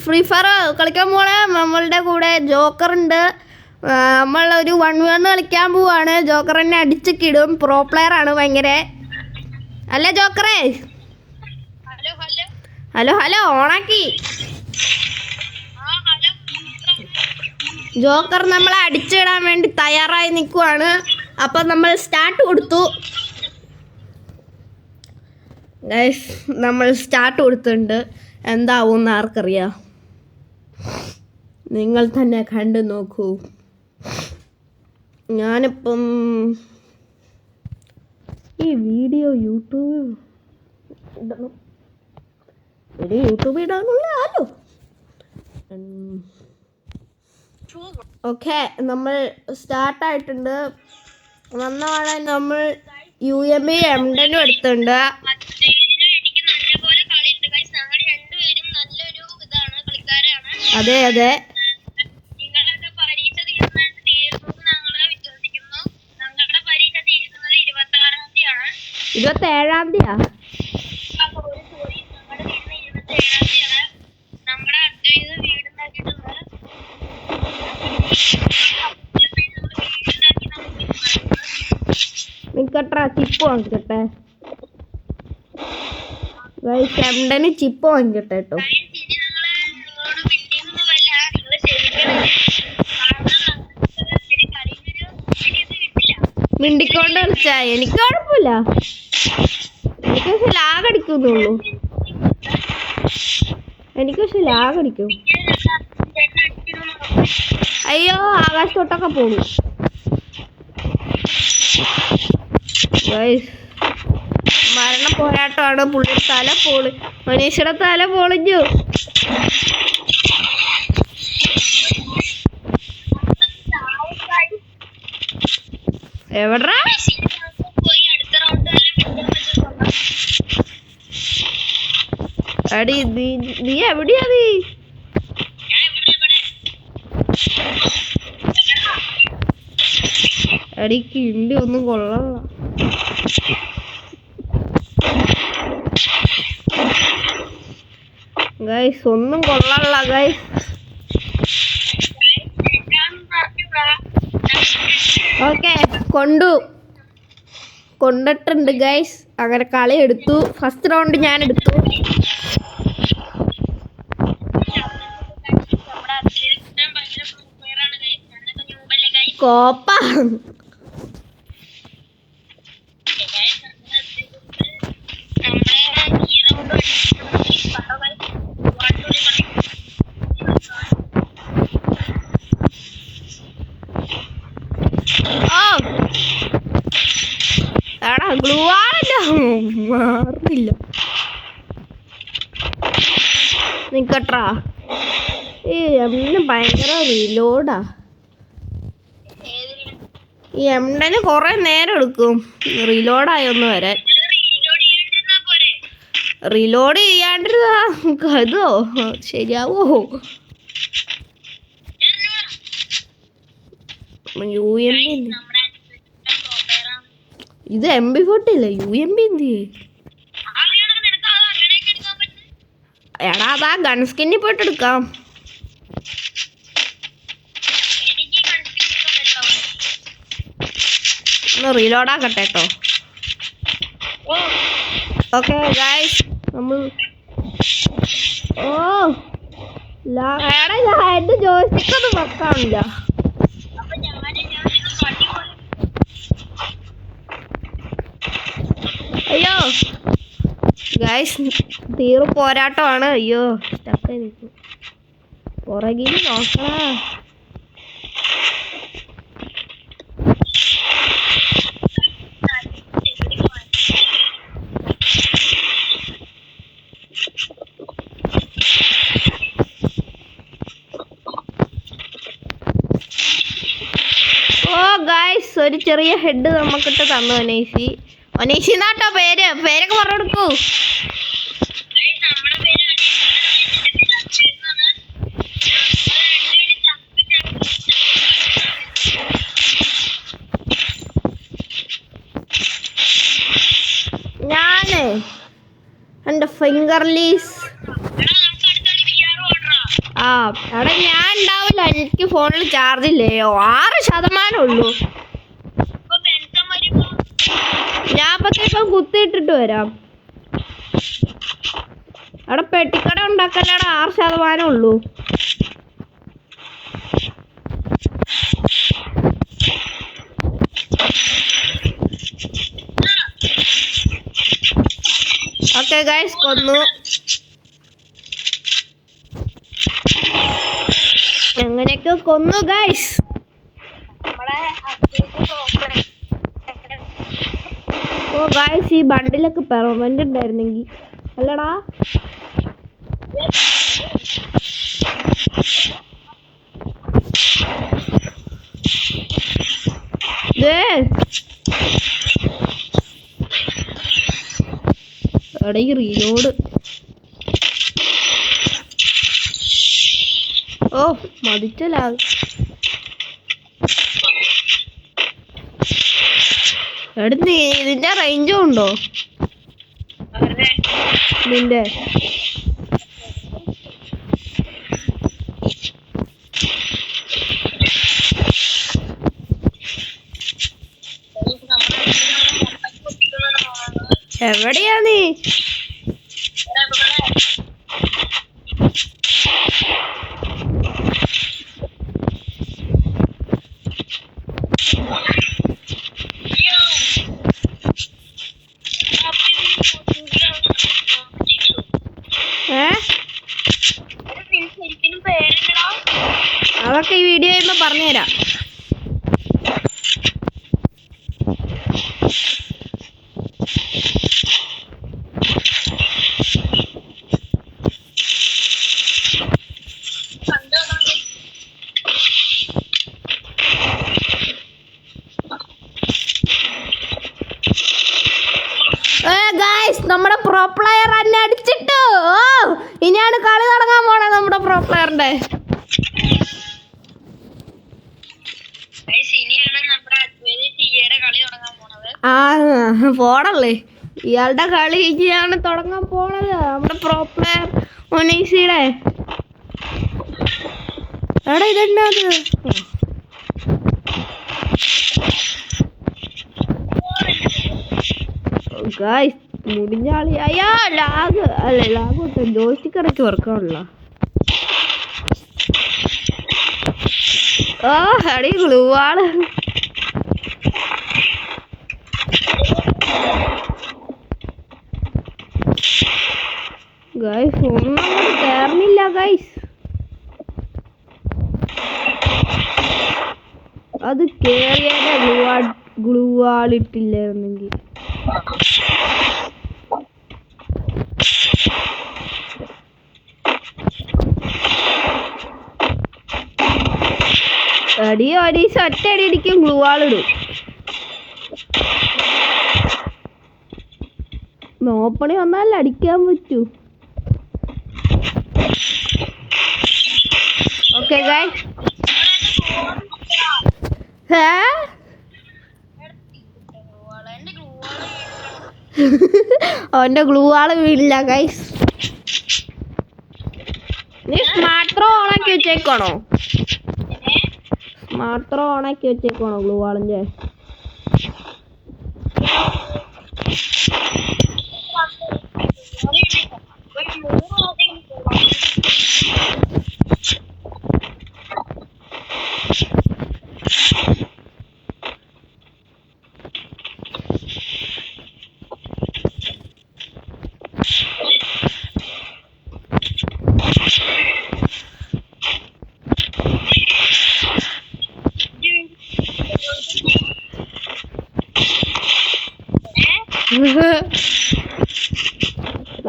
Free fire കളിക്കാൻ പോണേ. നമ്മളുടെ കൂടെ ജോക്കർ ഉണ്ട്. നമ്മളൊരു 1v1 കളിക്കാൻ പോവാണ്. ജോക്കർ എന്നെ അടിച്ചിടും. പ്രോ പ്ലെയർ ആണ് ഭയങ്കര. അല്ലേ ജോക്കറേ? ഹലോ ഹലോ ഓണാക്കി. ജോക്കർ നമ്മളെ അടിച്ചിടാൻ വേണ്ടി തയ്യാറായി നിൽക്കുവാണ്. അപ്പം നമ്മൾ സ്റ്റാർട്ട് കൊടുത്തു. നമ്മൾ സ്റ്റാർട്ട് കൊടുത്തിട്ടുണ്ട്. എന്താവും ആർക്കറിയാം. നിങ്ങൾ തന്നെ കണ്ടു നോക്കൂ. ഞാനിപ്പം ഈ വീഡിയോ യൂട്യൂബിൽ ഇടണം. യൂട്യൂബിൽ ഇടാനുള്ളതാലോ. ഓക്കെ, നമ്മൾ സ്റ്റാർട്ടായിട്ടുണ്ട്. വന്നവാളെ നമ്മൾ UMP M10 എടുത്തിട്ടുണ്ട്. അതെ അതെ, 27-ാം തീയതിയാ. നിക്കട്ടെ, ചിപ്പ് വാങ്ങിക്കട്ടെ. M10 ചിപ്പ് വാങ്ങിക്കട്ടെ കേട്ടോ. മിണ്ടിക്കൊണ്ട് കളിച്ചാ എനിക്ക് കുഴപ്പമില്ല. എനിക്ക് പക്ഷെ ലാഗ് അടിക്കുന്നുള്ളൂ. എനിക്ക് പക്ഷെ ലാഗ് അടിക്കും. അയ്യോ, ആകാശത്തോട്ടൊക്കെ പോകും. മരണ പോരാട്ടമാണ്. പുള്ളിയുടെ തല മനീഷയുടെ തല പൊളിഞ്ഞു. എവിടാ അടി? നീ എവിടെയാ? നീ അടി കിണ്ടി ഒന്നും കൊള്ളാം. ഗൈസ് ഒന്നും കൊള്ളാനുള്ള ഗൈസ്. ഓക്കെ, കൊണ്ടിട്ടുണ്ട് ഗൈസ്. അങ്ങനെ കളി എടുത്തു. ഫസ്റ്റ് റൗണ്ട് ഞാൻ എടുത്തു. കോപ്പ മാറില്ല. നിക്കട്ടാ, ഈ M10 ഭയങ്കര റീലോഡാ. ഈ M10 കൊറേ നേരം എടുക്കും റീലോഡായി ഒന്ന് വരാൻ. റീലോഡ് ചെയ്യാണ്ടിരുന്നാ അതോ ശരിയാവോ? UMP ഇത് MP40 അല്ലേ? UMP എന്ത്? എടാ, അതാ ഗൺ സ്കിന്നിൽ പോയിട്ട് എടുക്കാം. ഒന്ന് റീലോഡ് ആക്കട്ടെ കേട്ടോ. ഓക്കെ ഗൈസ്, നമ്മൾ എന്റെ ജോയ്സ്റ്റിക്ക് ഒന്നും വെക്കാനില്ല. അയ്യോ ഗൈസ്, തീർ പോരാട്ടമാണ്. അയ്യോ സ്റ്റക്കായി നിൽക്കും. പുറകിൽ നോക്കണ. ഗൈസ്, ഒരു ചെറിയ ഹെഡ് നമുക്കിട്ട് തന്നു അനീഷി. അനീഷി എന്നാട്ടോ പേരൊക്കെ പറഞ്ഞു കൊടുക്കൂ. ഞാന് എൻ്റെ ഫിംഗർലീസ് ആ എടാ ഞാൻ ഉണ്ടാവില്ല, എനിക്ക് ഫോണിൽ ചാർജ് ഇല്ലേ, 6% ഉള്ളൂ. ഞാൻ അപ്പത്തേക്കും കുത്തിയിട്ടിട്ട് വരാം. അവിടെ പെട്ടിക്കട ഉണ്ടാക്കല്ലടാ, 6% ഉള്ളൂ. ഓക്കെ ഗൈസ്, കൊന്നു. എങ്ങനെയൊക്കെ കൊന്നു ഗൈസ്. ഓ ഗൈസ്, ഈ ബണ്ടിലൊക്കെ പെർമനന്റ് ഉണ്ടായിരുന്നെങ്കിൽ അല്ലടാ. എടാ ഈ റീലോഡ്. ഓ മതിച്ചല്ല. എടാ ഇതിന്റെ റേഞ്ചും ഉണ്ടോ നിന്റെ? എവിടെയാ നീ? അതൊക്കെ ഈ വീഡിയോ ചെയ്യുമ്പോ പറഞ്ഞുതരാം. നമ്മുടെ പ്രോ പ്ലെയർ എന്നെ അടിച്ചിട്ടു. ഇനിയാണ് കളി തുടങ്ങാൻ പോണേ നമ്മുടെ പ്രോ പ്ലെയറിന്റെ. ആ പോണല്ലേ, ഇയാളുടെ കളി ഇനിയാണ് തുടങ്ങാൻ പോണത്. നമ്മുടെ പ്രോ പ്ലെയർ ഒനീസിയുടെ. എടാ ഇതെന്നാ ഗായ്സ്, മുടിഞ്ഞാളി. അയ്യാ ലാഗ് അല്ലേ, ലാഗ് തൊട്ട് ജോയിസ്റ്റിക്ക് ഇടയ്ക്ക് വർക്കാണല്ലോ. ഓ അടി ഗ്ലൂ ആള്. ഗൈസ് ഒന്നും കേറുന്നില്ല ഗൈസ്. അത് കേറിയാലേ ഗ്ലൂ ആളിട്ടില്ലായിരുന്നെങ്കിൽ. അടി ഒരീസം ഒറ്റ അടി അടിക്കും ഗ്ലൂ ആളിടും. നോപ്പണി വന്നാലേ അടിക്കാൻ പറ്റൂ. ഓക്കെ ഗൈസ്, അവന്റെ ഗ്ലൂ ആള് വീടില്ല ഗൈസ്. നീ സ്മാർട്ട് ഓണാക്കി വെച്ചേക്കണോ? സ്മാർട്ട് ഓണാക്കി വെച്ചേക്കണോ ഗ്ലൂ ആളിന്റെ?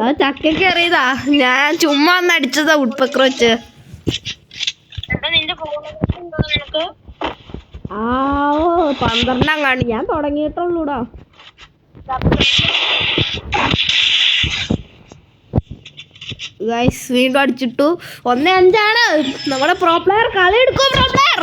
അത് ചക്കയ്ക്ക് എറിയതാ, ഞാൻ ചുമ്മാ ഒന്ന് അടിച്ചതാ ഉഡ്പക്കർ വെച്ച്. ആ 12 കാണി, ഞാൻ തുടങ്ങിയിട്ടുള്ളൂടാ. ഗൈസ് വീണ്ടും അടിച്ചിട്ടു. 1-5 നമ്മുടെ പ്രോ പ്ലെയർ. കളി എടുക്കും പ്രോ പ്ലെയർ.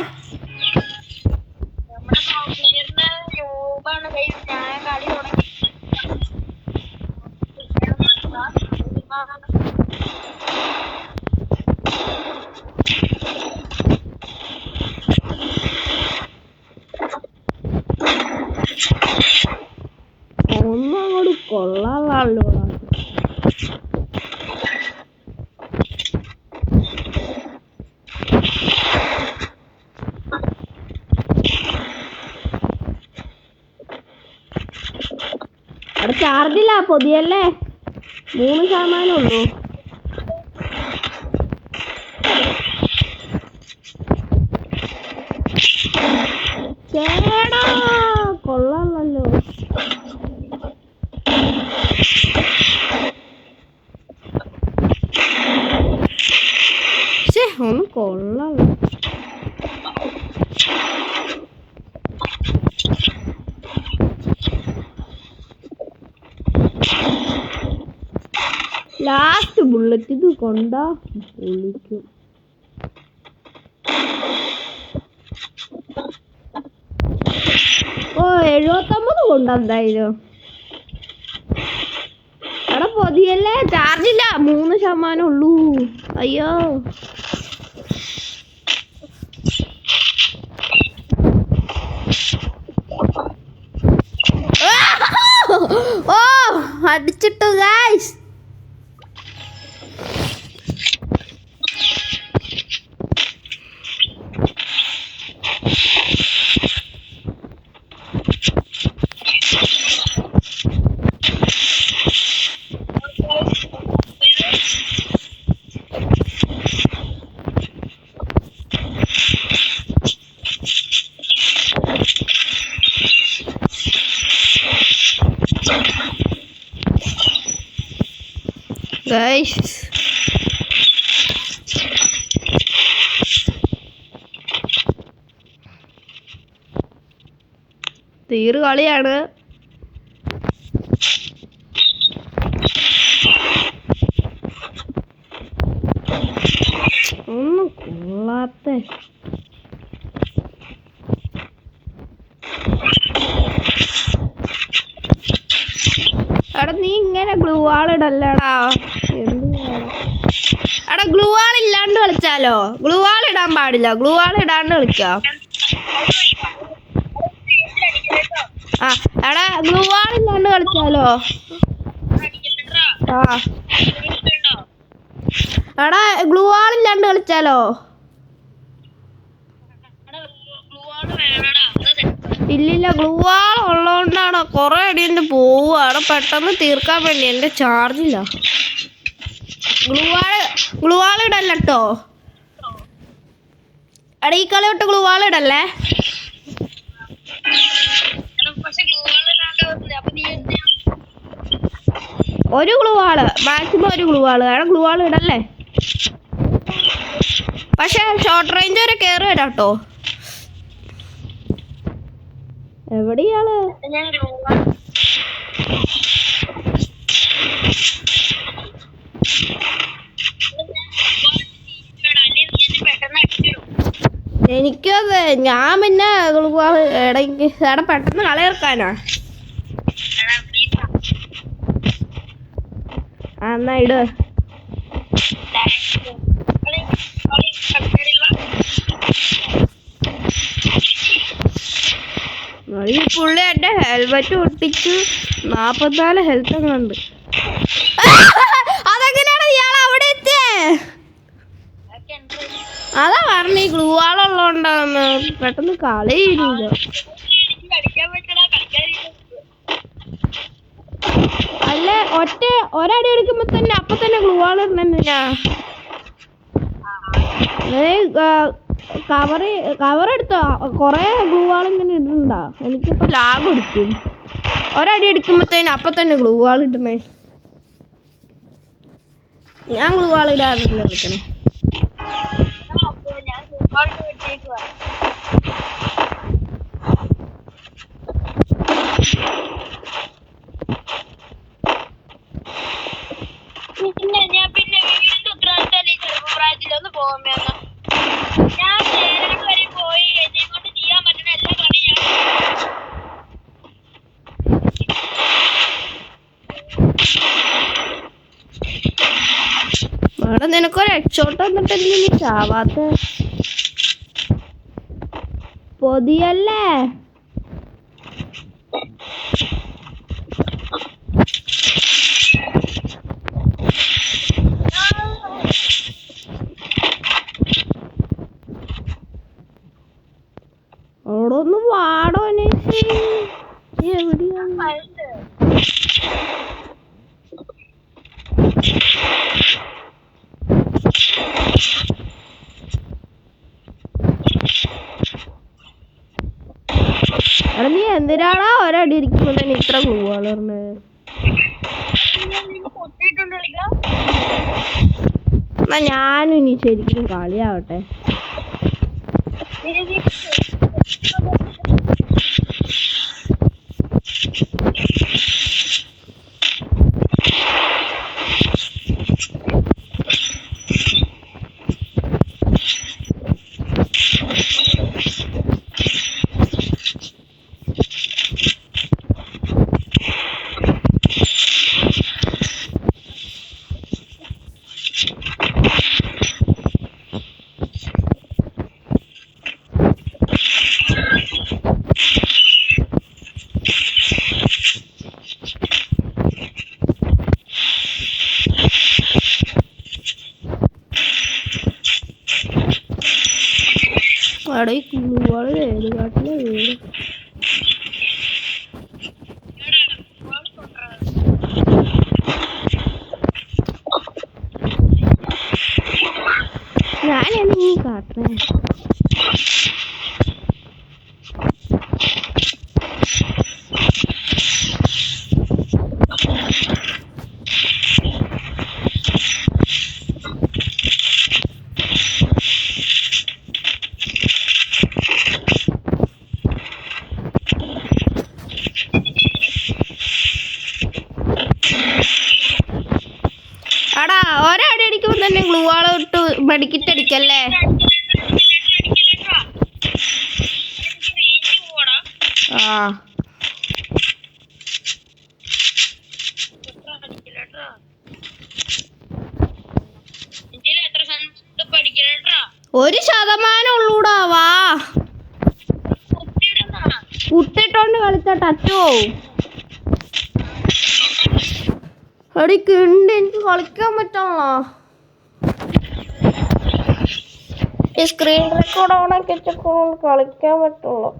പൊതിയല്ലേ 3% ഉള്ളൂ. ചേടാ കൊള്ളാമല്ലോ. ഒന്ന് കൊള്ളാമല്ലോ. ലാസ്റ്റ് ബുള്ളറ്റ് ഇത് കൊണ്ടാ പൊളിക്കും. ഓ 79 കൊണ്ടാ എന്തായാലും. എടാ പൊതിയല്ലേ ചാർജില്ല 3% ഉള്ളൂ. അയ്യോ ഓ അടിച്ചിട്ടു ഗൈസ്. ഗൈസ് തീര് കളിയാണ്. ഒന്നും കൊള്ളാത്ത. എടാ നീ ഇങ്ങനെ ഗ്ലൂ വാൾ ഇടല്ലടാ. എടാ ഗ്ലൂ വാൾ ഇല്ലാണ്ട് കളിച്ചാലോ? ഗ്ലൂ വാൾ ഇടാൻ പാടില്ല, ഗ്ലൂ വാൾ ഇടാണ്ട് കളിക്കാം. ആ എടാ ഗ്ലൂ വാൾ ഇല്ലാണ്ട് കളിച്ചാലോ? ആ എടാ ഗ്ലൂ വാൾ ഇല്ലാണ്ട് കളിച്ചാലോ? ഇല്ലില്ല ഗ്ലൂ വാൾ ഉള്ളതുകൊണ്ടാണ് കുറെ അടിയുണ്ട് പോവുക. അവിടെ പെട്ടെന്ന് തീർക്കാൻ വേണ്ടി. എൻ്റെ ചാർജില്ല. ഗ്ലൂ വാൾ ഇടല്ലോ. എടാ ഈ കളി തൊട്ട് ഗ്ലൂ വാൾ ഇടല്ലേ. ഒരു ഗ്ലൂ വാള് മാക്സിമം, ഒരു ഗ്ലൂ വാള്. എടാ ഗ്ലൂ വാൾ ഇടല്ലേ. പക്ഷെ ഷോർട്ട് റേഞ്ച് വരെ കയറി വരാം കേട്ടോ. എവിടെയാള്? എനിക്കത് ഞാൻ പിന്നെ എടാ പെട്ടെന്ന് കളയിറക്കാനാ. എന്നാ ഇട്. ഈ പുള്ളി എന്റെ ഹെൽമെറ്റ് പൊട്ടിച്ച് 44 ഹെൽത്ത് അങ്ങുണ്ട്. അതെങ്ങനെയാണ് ഇയാൾ അവിടെ എത്തിയേ? അതാ പറഞ്ഞ ഈ ഗ്ലൂ വാളുള്ളതുകൊണ്ടാന്ന്. പെട്ടെന്ന് കളിയില്ല. അല്ല ഒരടി എടുക്കുമ്പോ തന്നെ അപ്പൊ തന്നെ ഗ്ലൂ വാൾ ഇടണെന്നാ. കവർ എടുത്തോ? കൊറേ ഗ്ലൂ വാൾ ഇങ്ങനെ ഇടുന്നുണ്ടാ. എനിക്കിപ്പോ ലാഗ് എടുക്കും. ഒരടി എടുക്കുമ്പോഴത്തേന് അപ്പൊ തന്നെ ഗ്ലൂ വാൾ ഇടണേ. ഞാൻ ഗ്ലൂ വാൾ ഇടാറില്ല കളിക്കണേ. പിന്നെ വീണ്ടും ഉത്തരവാദിത്തം ചെറുപ്പപ്രായത്തിലൊന്ന് പോകാൻ. ഞാൻ നേരം വരെ പോയി എന്നെ കൊണ്ട് ചെയ്യാൻ പറ്റുന്ന എല്ലാ കളിയും അവിടെ നിനക്കൊരു ഹെഡ്ഷോട്ട് വന്നിട്ടല്ലേ നീ ചാവാത്ത? പൊതിയല്ലേ. അവിടെ ഒന്ന് വാടോ. എവിടെയാണ്? എന്തിനാണോ ഒരടി ഇരിക്കുമ്പോ തന്നെ ഇത്ര ഗ്ലൂ വളർന്ന്? എന്നാ ഞാനും ഇനി ശരിക്കും കളിയാവട്ടെ. അവിടെ ഈ ഗ്ലൂ വാള് ഏത് കാട്ടിലെ വീട്? ഞാനെന്തെങ്കിലും കാട്ടണേ? എടാ ഒരടി അടിക്കുമ്പോ തന്നെ ഗ്ലൂ വാള് ഇട്ട് മെഡിക്കിറ്റ് അടിക്കല്ലേ? ആ ഒരു ശതമാനം ഉള്ളൂടാ. വാ കുത്തിട്ടോണ്ട് കളിച്ച ടച്ച് പോവും. അടിക്കുണ്ട് എനിക്ക് കളിക്കാൻ പറ്റണല്ലോ. ഈ സ്ക്രീൻ റെക്കോർഡ് ഓണാക്കി വെച്ചപ്പോ കളിക്കാൻ പറ്റുള്ളൂ.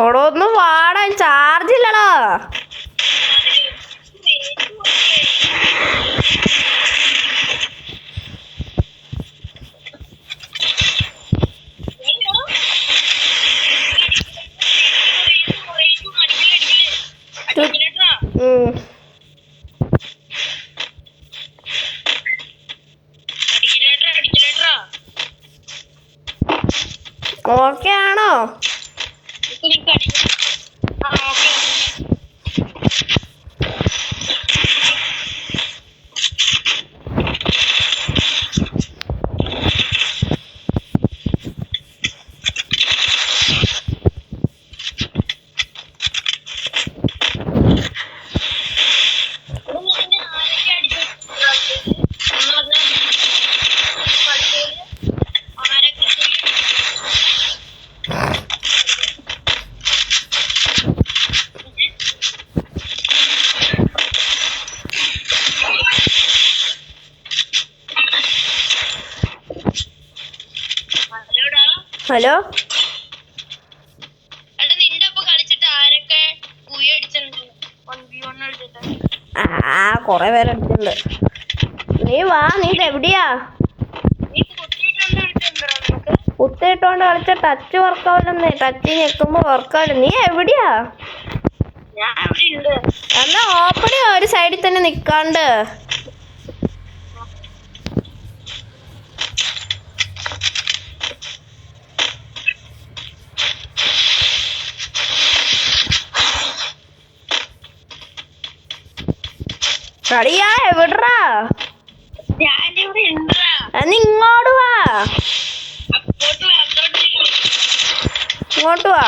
ഓടോ ഒന്ന് വാടാൻ ചാർജ് ഇല്ലടാ. ഓക്കെ ആണോ? ഹലോ ആ കൊറേ പേരടിച്ചിട്ടുണ്ട്. നീ വാ. നീ എവിടെയാ? കുത്തിയിട്ടോണ്ട് കളിച്ച ടച്ച് വർക്കാവില്ലെന്നേ. ടച്ച് ഞെക്കുമ്പോ വർക്കാവില്ല. നീ എവിടെയാ? എന്നാ ഓപ്പണി ഒരു സൈഡിൽ തന്നെ നിക്കാണ്ട്. കളിയാ എവിടാ? ഇങ്ങോട്ട് വാ. ഇങ്ങോട്ട് വാ.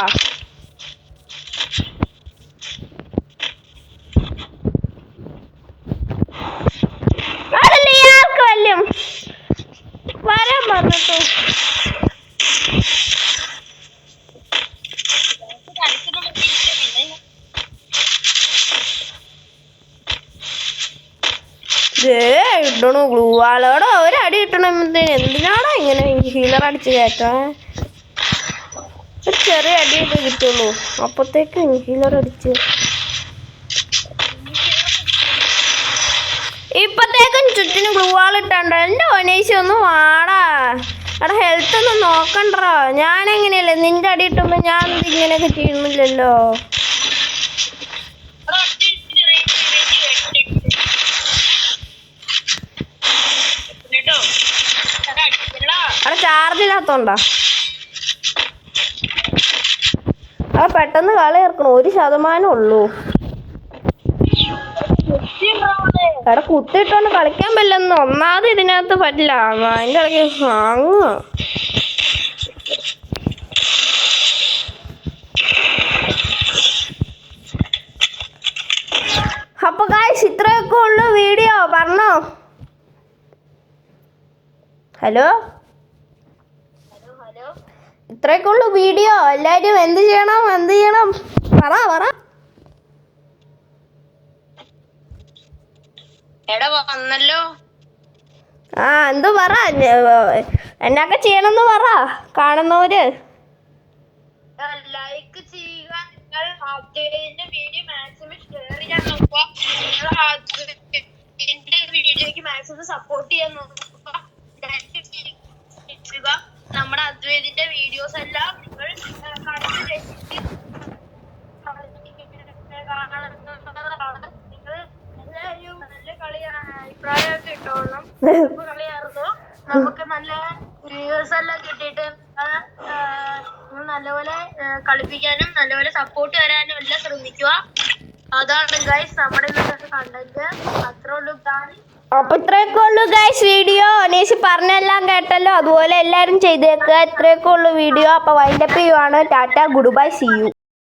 അതല്ലേ ഇയാൾക്ക് വല്ലും വരാൻ പറഞ്ഞിട്ടു. ഒരടി കിട്ടണമെന്നതിന് എന്തിനാണോ ഇങ്ങനെ ഹീലർ അടിച്ച് കയറ്റാ? ഒരു ചെറിയ അടിയൊക്കെ കിട്ടുള്ളൂ, അപ്പത്തേക്ക് ഹീലർ അടിച്ച് ഇപ്പത്തേക്കും ചുറ്റിനും ഗ്ലൂ വാൾ ഇട്ടുണ്ടോ? എൻ്റെ ഒനേശി ഒന്ന് വാടാ. അവിടെ ഹെൽത്ത് ഒന്നും നോക്കണ്ടോ? ഞാനെങ്ങനെയല്ലേ നിന്റെ അടി ഇട്ടുമ്പോ ഞാൻ ഇങ്ങനെയൊക്കെ ചെയ്യുന്നില്ലല്ലോ. അവിടെ ചാർജ് ഇല്ലാത്തോണ്ടാ? അവിടെ പെട്ടെന്ന് കളി ഇറക്കണം, 1% ഉള്ളൂ. അവിടെ കുത്തിയിട്ടോണ്ട് കളിക്കാൻ പറ്റില്ലെന്ന്. ഒന്നാമത് ഇതിനകത്ത് പറ്റില്ല, അതിൻ്റെ ഇടയ്ക്ക് വാങ്ങുക. അപ്പൊ ഗായ്സ് ഇത്രയൊക്കെ ഉള്ളു വീഡിയോ. പറഞ്ഞോ. ഹലോ, ഇത്രയൊക്കെ ഉള്ളു വീഡിയോ. എല്ലാവരും എന്ത് ചെയ്യണം പറ. വന്നല്ലോ. എന്തു പറ, എന്നൊക്കെ ചെയ്യണമെന്ന് പറ കാണുന്നവര്. ലൈക്ക് ചെയ്യുക, നിങ്ങൾ അദ്വൈതിന്റെ വീഡിയോ മാക്സിമം ഷെയർ ചെയ്യാൻ നോക്കുക, നിങ്ങൾ വീഡിയോക്ക് മാക്സിമം സപ്പോർട്ട് ചെയ്യാൻ നോക്കുക. നമ്മുടെ അദ്വൈതിന്റെ വീഡിയോസ് എല്ലാം നിങ്ങൾ കണ്ടു രസിച്ച് നിങ്ങൾ എല്ലാവരും നല്ല കളിയാണ് അഭിപ്രായമൊക്കെ ഇട്ടോളണം. കളിയായിരുന്നു, നമുക്ക് നല്ല വ്യൂവേഴ്സ് എല്ലാം കിട്ടിയിട്ട് നല്ലപോലെ കളിപ്പിക്കാനും നല്ലപോലെ സപ്പോർട്ട് തരാനും എല്ലാം ശ്രമിക്കുക. അതാണ് ഗൈസ് നമ്മുടെ ഇന്നത്തെ കണ്ടന്റ്. അത്രേ ഉള്ളൂ. അപ്പൊ ഇത്രയൊക്കെ ഉള്ളു ഗൈസ് വീഡിയോ. അനീഷ് പറഞ്ഞെല്ലാം കേട്ടല്ലോ, അതുപോലെ എല്ലാരും ചെയ്തേക്കുക. ഇത്രയൊക്കെ ഉള്ളു വീഡിയോ. അപ്പൊ വൈൻഡപ്പ് ചെയ്യുവാണ്. Ta-ta, goodbye, see U.